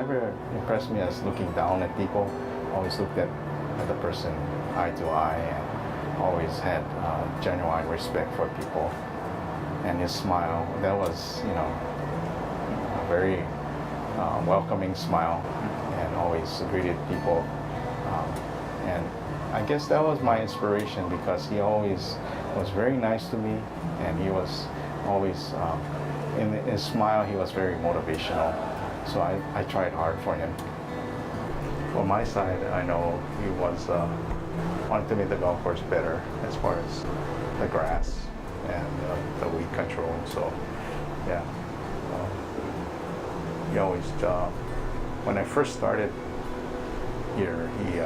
never impressed me as looking down at people. Always looked at the person eye to eye and always had genuine respect for people. And his smile, that was, a very welcoming smile, and always greeted people. And I guess that was my inspiration, because he always was very nice to me, and he was always, in his smile, he was very motivational. So I tried hard for him. For my side, I know he was wanted to make the golf course better as far as the grass and the weed control. So, yeah. He always, when I first started here, he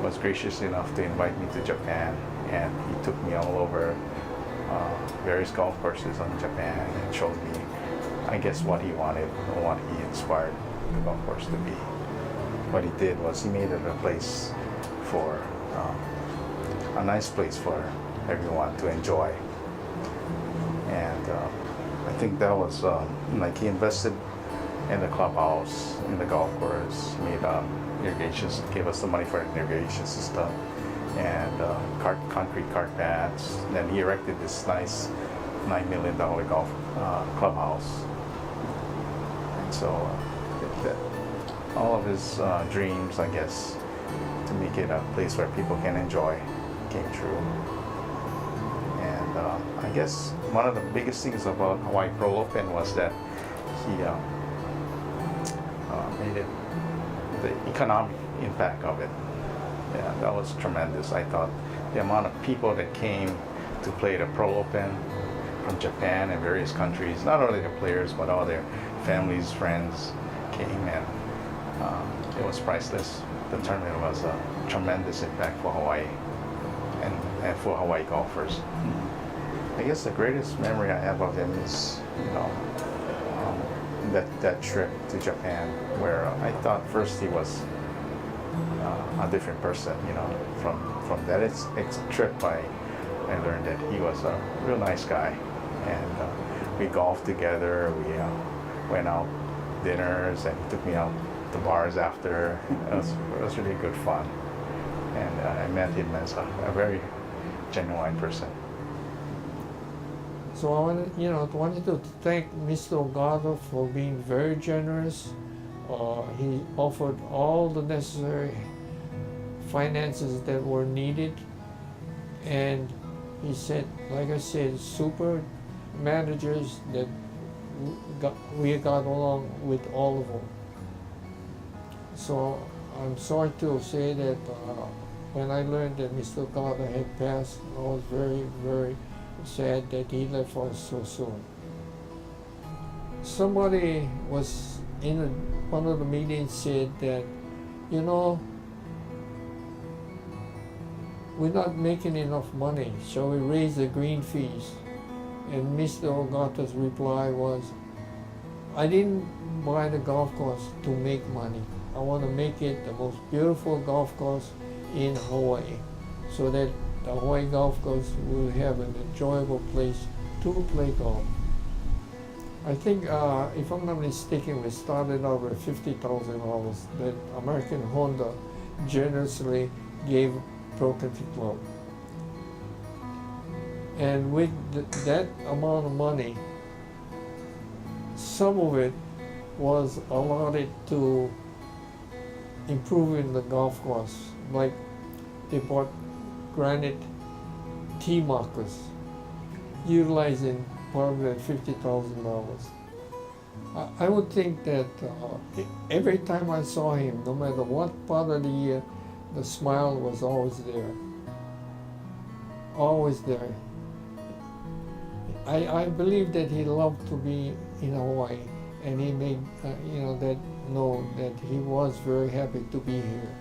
was gracious enough to invite me to Japan, and he took me all over various golf courses in Japan and showed me, I guess, what he wanted or what he inspired the golf course to be. What he did was he made it a place for, a nice place for everyone to enjoy. And I think that was, like, he invested in the clubhouse, in the golf course, made irrigation, gave us the money for an irrigation system, and concrete cart paths. Then he erected this nice $9 million golf clubhouse. And so all of his dreams, I guess, to make it a place where people can enjoy, came true. And I guess one of the biggest things about Hawaii Pro Open was that he made it, the economic impact of it. Yeah, that was tremendous. I thought the amount of people that came to play the Pro Open from Japan and various countries, not only the players, but all their families, friends came, and it was priceless. The tournament was a tremendous impact for Hawaii and for Hawaii golfers. I guess the greatest memory I have of him is, that trip to Japan, where I thought first he was a different person. From that trip, I learned that he was a real nice guy, and we golfed together. We went out dinners, and he took me out to bars after. It was really good fun, and I met him as a very genuine person. So I wanted to thank Mr. Ogata for being very generous. He offered all the necessary finances that were needed, and he said, like I said, super managers that we got along with all of them. So I'm sorry to say that when I learned that Mr. Ogata had passed, I was very, very sad that he left us so soon. Somebody was in one of the meetings said that, we're not making enough money, shall we raise the green fees? And Mr. Ogata's reply was, I didn't buy the golf course to make money. I want to make it the most beautiful golf course in Hawaii, so that the Hawaii golf course will have an enjoyable place to play golf. I think, if I'm not mistaken, we started out with $50,000 that American Honda generously gave Pro Country Club. And with that amount of money, some of it was allotted to improving the golf course. Like, they bought granite tee markers, utilizing part of that $50,000. I would think that every time I saw him, no matter what part of the year, the smile was always there. Always there. I believe that he loved to be in Hawaii, and he made that know that he was very happy to be here.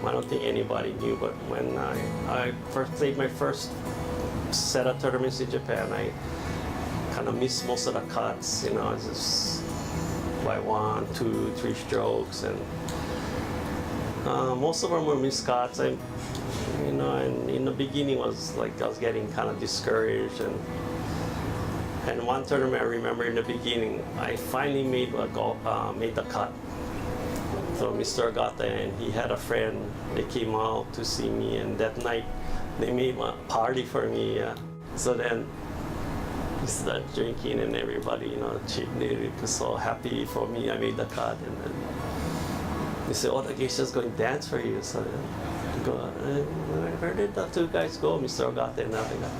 I don't think anybody knew, but when I first played my first set of tournaments in Japan, I kind of missed most of the cuts, just by 1, 2, 3 strokes, and most of them were missed cuts. And in the beginning was like I was getting kind of discouraged, and And one tournament I remember in the beginning, I finally made the cut. So Mr. Ogata and he had a friend, they came out to see me, and that night they made a party for me. So then we started drinking and everybody, they were so happy for me. I made the cut, and then they said, "Oh, the geisha's going to dance for you." So where did the two guys go, Mr. Ogata and the other guy?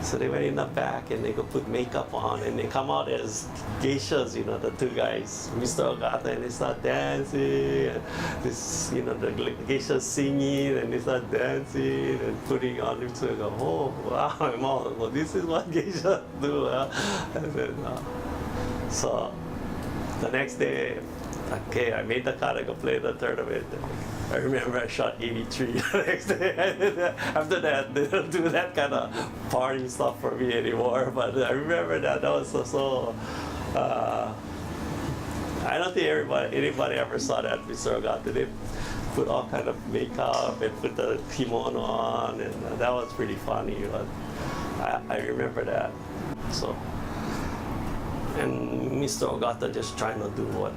So they went in the back and they go put makeup on and they come out as geishas, the two guys, Mr. Ogata, and they start dancing. And this, the geishas singing and they start dancing and putting on them. So I go, oh wow, I'm all, well, this is what geishas do. And then, so the next day, okay, I made the cut, I go play the tournament. I remember I shot 83 the next day. After that, they don't do that kind of party stuff for me anymore. But I remember that was so I don't think anybody ever saw that Mr. Ogata. They put all kind of makeup and put the kimono on, and that was pretty funny. But I remember that. So, and Mr. Ogata just trying to do what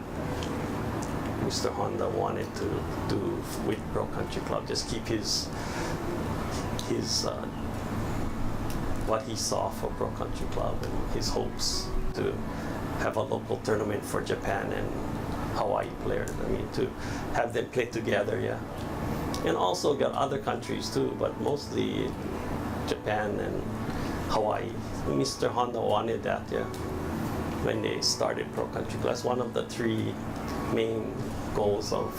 Mr. Honda wanted to do with Pro Country Club, just keep his what he saw for Pro Country Club and his hopes to have a local tournament for Japan and Hawaii players. I mean, to have them play together, yeah. And also got other countries too, but mostly Japan and Hawaii. Mr. Honda wanted that, yeah, when they started Pro Country Club. That's one of the three main goals of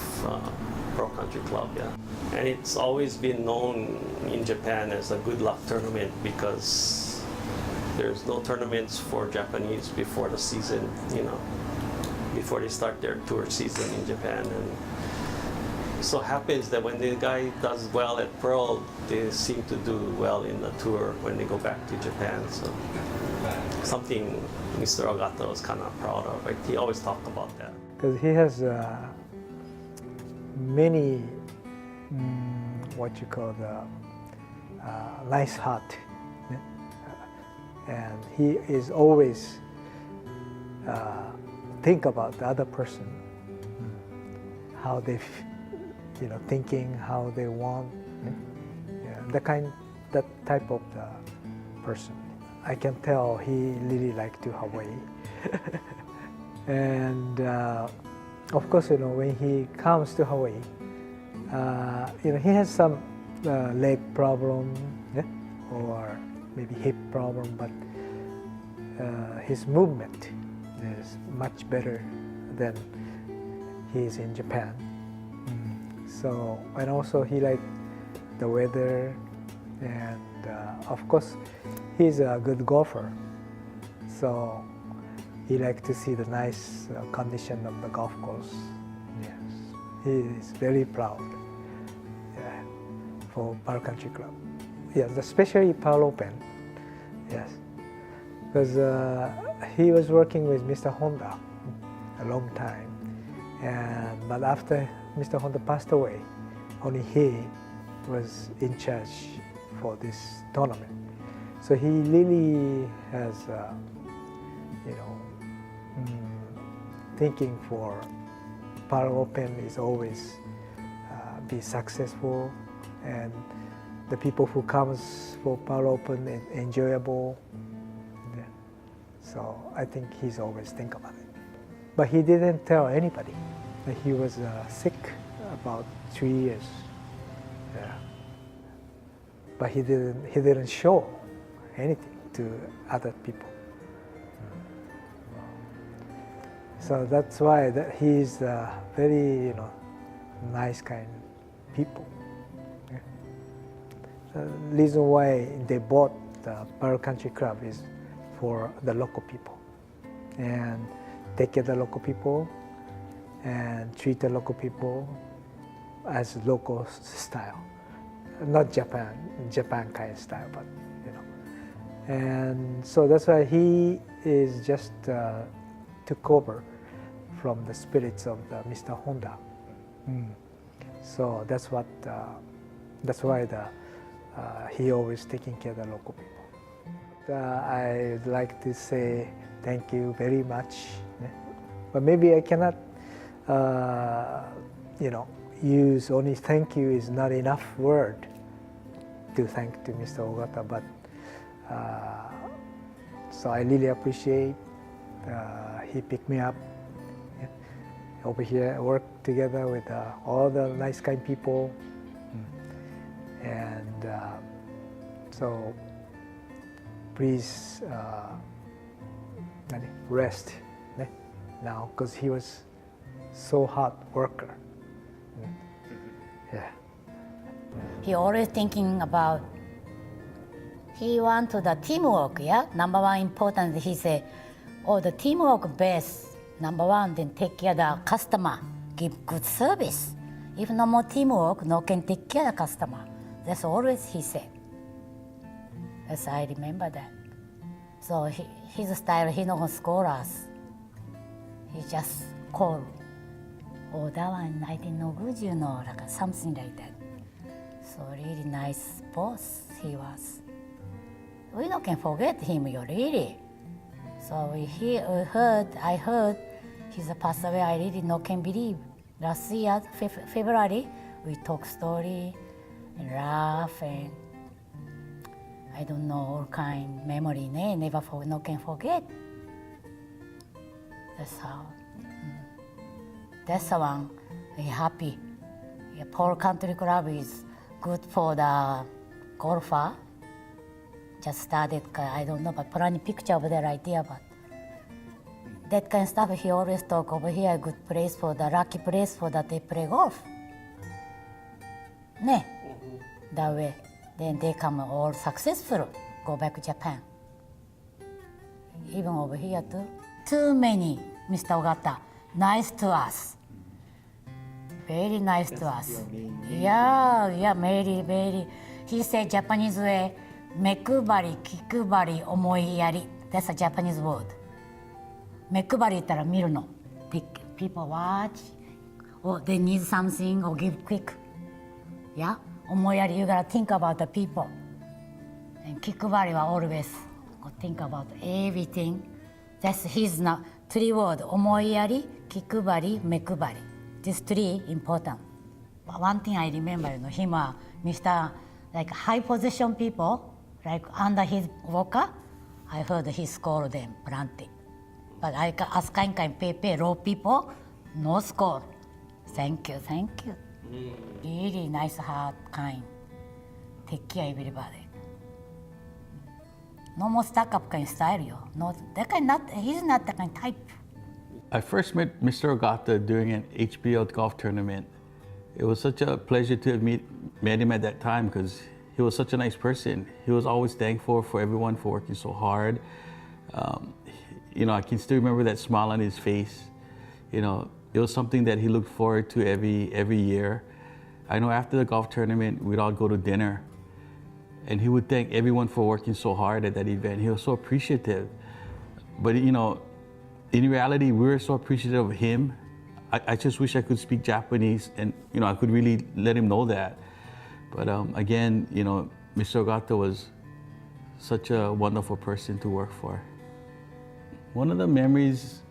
Pro Country Club, yeah. And it's always been known in Japan as a good luck tournament because there's no tournaments for Japanese before the season, before they start their tour season in Japan. And it so happens that when the guy does well at Pearl, they seem to do well in the tour when they go back to Japan. So something Mr. Ogata was kind of proud of. Like, he always talked about that. Because he has many, what you call the nice heart, and he is always think about the other person, how they, thinking, how they want, that type of the person. I can tell he really liked to Hawaii. And of course, when he comes to Hawaii, he has some leg problem, or maybe hip problem, but his movement is much better than he is in Japan. So, and also he liked the weather, and of course, he's a good golfer. So he likes to see the nice condition of the golf course. Yes, he is very proud for Pearl Country Club. Yes, especially Pearl Open. Yes, because he was working with Mr. Honda a long time, but after Mr. Honda passed away, only he was in charge for this tournament. So he really has, thinking for Pearl Open is always be successful, and the people who comes for Pearl Open is enjoyable. Yeah. So I think he's always think about it. But he didn't tell anybody that he was sick about 3 years. Yeah. But he didn't show anything to other people. So that's why he's very, nice kind of people. Yeah. The reason why they bought the Pearl Country Club is for the local people, and take care of the local people and treat the local people as local style, not Japan kind of style, but and so that's why he is just took over from the spirits of the Mr. Honda. So that's why he always taking care of the local people. I'd like to say thank you very much. But maybe I cannot, use only thank you is not enough word to thank to Mr. Ogata. But so I really appreciate he picked me up over here, work together with all the nice kind people, and so please rest now, because he was so hard worker. Yeah. He always thinking about, he want to the teamwork, yeah? Number one important, he say, oh, the teamwork best, number one, then take care of the customer, give good service. If no more teamwork, no can take care of the customer. That's always he said. As I remember that. So his style, he not gonna score us. He just call, oh, that one I didn't know good, like something like that. So really nice boss he was. We not can forget him, really. So I heard he's passed away. I really not can believe. Last year, February, we talk story and laugh and I don't know, all kind memory, never not can forget. That's how. That's the one. We're happy. Yeah, Paul Country Club is good for the golfer. Just started, I don't know, but put picture over there right there, but that kind of stuff, he always talk over here, good place for the, lucky place for that they play golf. That way. Then they come all successful, go back to Japan. Even over here too. Too many, Mr. Ogata, nice to us. Very nice to us. Yeah, very. He said Japanese way, mekubari, kikubari, omoiyari. That's a Japanese word. Mekubari 言ったら見るの. People watch, or they need something, or give quick. Yeah? Omoiyari, you gotta think about the people. And kikubari wa always think about everything. That's his three words. Omoiyari, kikubari, mekubari. These three important. But one thing I remember, him, Mr. like high position people, like under his vodka, I heard he scored them plenty. But I as kind pay low people, no score. Thank you. Really nice heart, kind. Take care everybody. No more stuck up kind style, yo. No, that kind he's not that kind type. I first met Mr. Ogata during an HBL golf tournament. It was such a pleasure to have met him at that time because he was such a nice person. He was always thankful for everyone for working so hard. I can still remember that smile on his face. It was something that he looked forward to every year. I know after the golf tournament, we'd all go to dinner and he would thank everyone for working so hard at that event. He was so appreciative. But in reality, we were so appreciative of him. I just wish I could speak Japanese and I could really let him know that. But again, Mr. Ogata was such a wonderful person to work for. One of the memories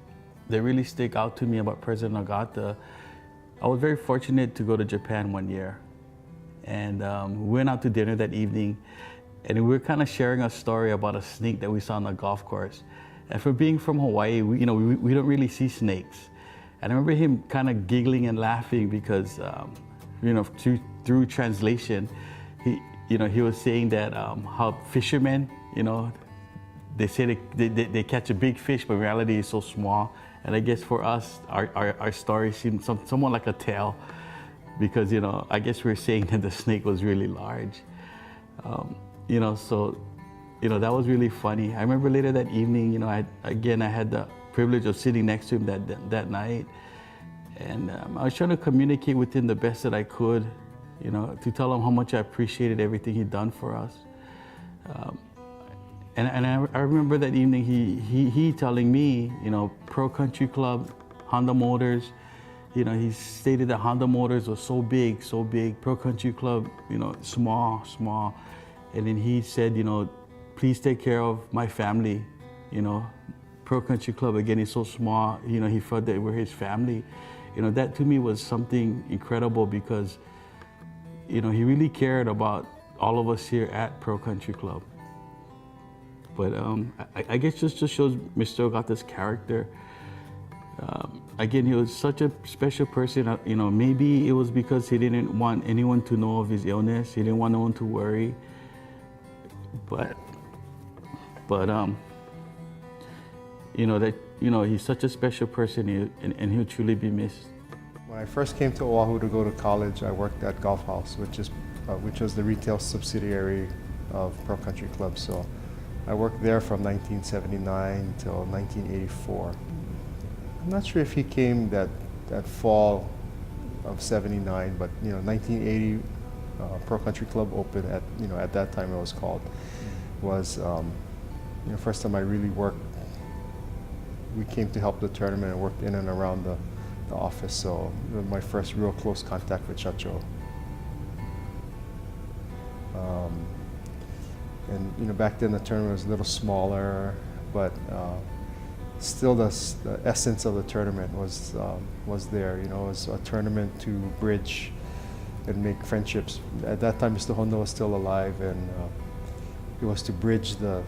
that really stick out to me about President Ogata, I was very fortunate to go to Japan one year. And we went out to dinner that evening and we were kind of sharing a story about a snake that we saw on the golf course. And for being from Hawaii, we don't really see snakes. And I remember him kind of giggling and laughing because, through translation, he was saying that how fishermen, they say they catch a big fish, but in reality it's so small. And I guess for us, our story seemed somewhat like a tale because, I guess we were saying that the snake was really large. That was really funny. I remember later that evening, I had the privilege of sitting next to him that night. And I was trying to communicate with him the best that I could, to tell him how much I appreciated everything he'd done for us. And I remember that evening he telling me, Pro Country Club, Honda Motors, he stated that Honda Motors was so big, Pro Country Club, small. And then he said, please take care of my family, you know. Pro Country Club, again, is so small, you know, he felt that we're his family. You know, that to me was something incredible because, you know, he really cared about all of us here at Pro Country Club. But I guess just shows Mr. Ogata's character. Again, he was such a special person. You know, maybe it was because he didn't want anyone to know of his illness. He didn't want no one to worry. But you know that, you know, he's such a special person, and he'll truly be missed. When I first came to Oahu to go to college, I worked at Golf House, which was the retail subsidiary of Pro Country Club. So I worked there from 1979 till 1984. I'm not sure if he came that fall of '79, but you know, 1980 Pro Country Club opened at, you know, at that time it was called, was you know, first time I really worked. We came to help the tournament and worked in and around the office, so it was my first real close contact with Shacho. And you know, back then the tournament was a little smaller, but still the essence of the tournament was there. You know, it was a tournament to bridge and make friendships. At that time, Mr. Honda was still alive, and it was to bridge the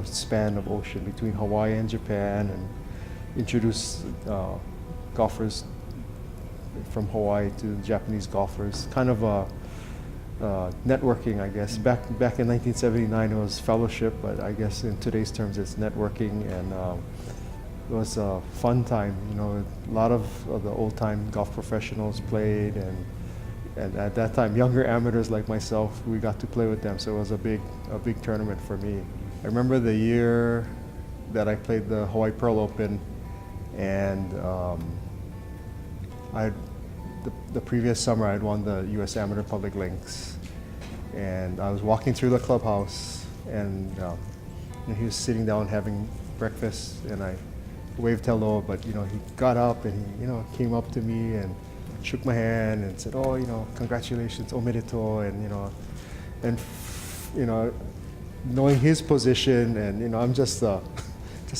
span of ocean between Hawaii and Japan, and introduce golfers from Hawaii to Japanese golfers. Kind of a networking, I guess. Back in 1979, it was fellowship, but I guess in today's terms, it's networking, and it was a fun time. You know, a lot of the old-time golf professionals played, and at that time, younger amateurs like myself, we got to play with them. So it was a big tournament for me. I remember the year that I played the Hawaii Pearl Open, and the previous summer I had won the U.S. Amateur Public Links, and I was walking through the clubhouse, and you know, he was sitting down having breakfast, and I waved hello, but you know, he got up and he, you know, came up to me and shook my hand and said, "Oh, you know, congratulations, omedeto," and you know, knowing his position, and you know, I'm just a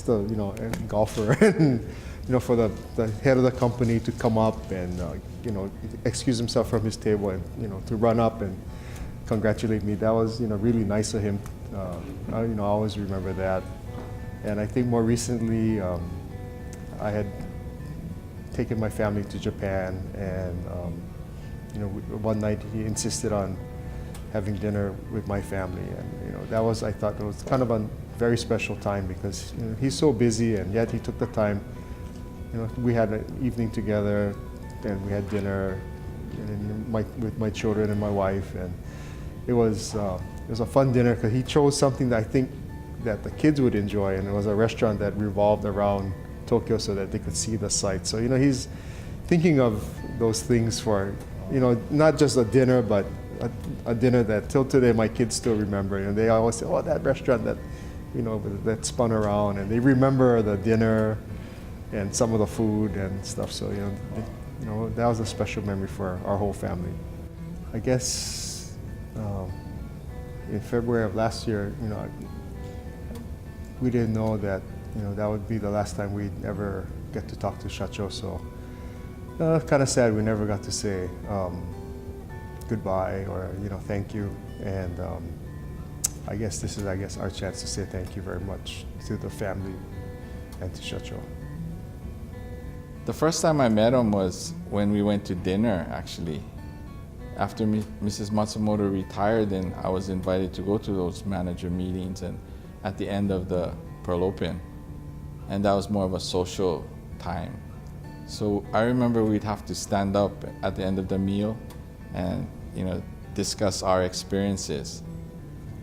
you know, a golfer, and you know, for the head of the company to come up and you know, excuse himself from his table and, you know, to run up and congratulate me, that was, you know, really nice of him. You know, I always remember that. And I think more recently, I had taken my family to Japan, and you know, one night he insisted on having dinner with my family, and you know, that was, I thought it was kind of a very special time, because you know, he's so busy, and yet he took the time. You know, we had an evening together, and we had dinner, and with my children and my wife, and it was a fun dinner because he chose something that I think that the kids would enjoy, and it was a restaurant that revolved around Tokyo so that they could see the sights. So you know, he's thinking of those things for, you know, not just a dinner, but a dinner that till today my kids still remember, and they always say, "Oh, that restaurant that, you know, that spun around," and they remember the dinner and some of the food and stuff. So you know, that was a special memory for our whole family. I guess in February of last year, you know, we didn't know that, you know, that would be the last time we'd ever get to talk to Shacho. So kind of sad we never got to say goodbye, or you know, thank you. And I guess this is, our chance to say thank you very much to the family and to Shacho. The first time I met him was when we went to dinner, actually. After Mrs. Matsumoto retired, and I was invited to go to those manager meetings, and at the end of the Pearl Open. And that was more of a social time. So I remember we'd have to stand up at the end of the meal and, you know, discuss our experiences.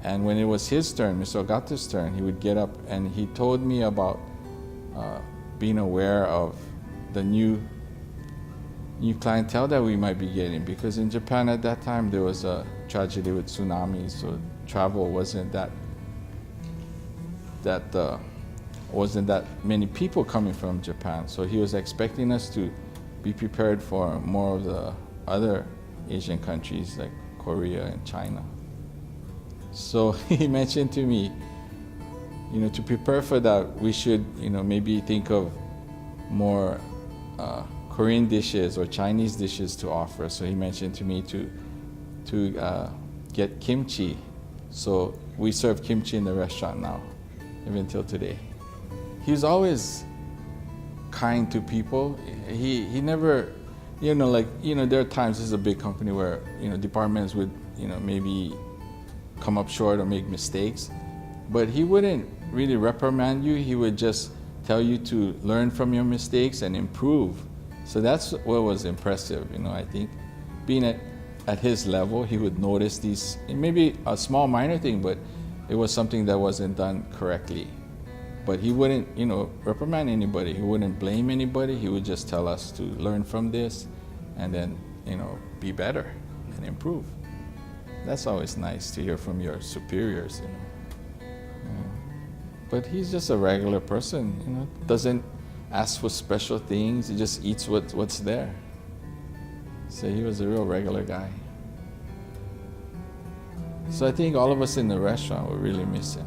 And when it was his turn, Mr. Ogata's turn, he would get up and he told me about being aware of the new clientele that we might be getting, because in Japan at that time there was a tragedy with tsunamis, so travel wasn't that many people coming from Japan. So he was expecting us to be prepared for more of the other Asian countries like Korea and China. So he mentioned to me, to prepare for that, we should, maybe think of more Korean dishes or Chinese dishes to offer. So he mentioned to me to get kimchi. So we serve kimchi in the restaurant now, even till today. He's always kind to people. He never, there are times, this is a big company where, departments would, maybe come up short or make mistakes, but he wouldn't really reprimand you. He would just tell you to learn from your mistakes and improve. So that's what was impressive, I think. Being at his level, he would notice these, maybe a small minor thing, but it was something that wasn't done correctly. But he wouldn't, reprimand anybody. He wouldn't blame anybody. He would just tell us to learn from this and then, be better and improve. That's always nice to hear from your superiors, Yeah. But he's just a regular person, doesn't ask for special things. He just eats what's there. So he was a real regular guy. So I think all of us in the restaurant will really miss him.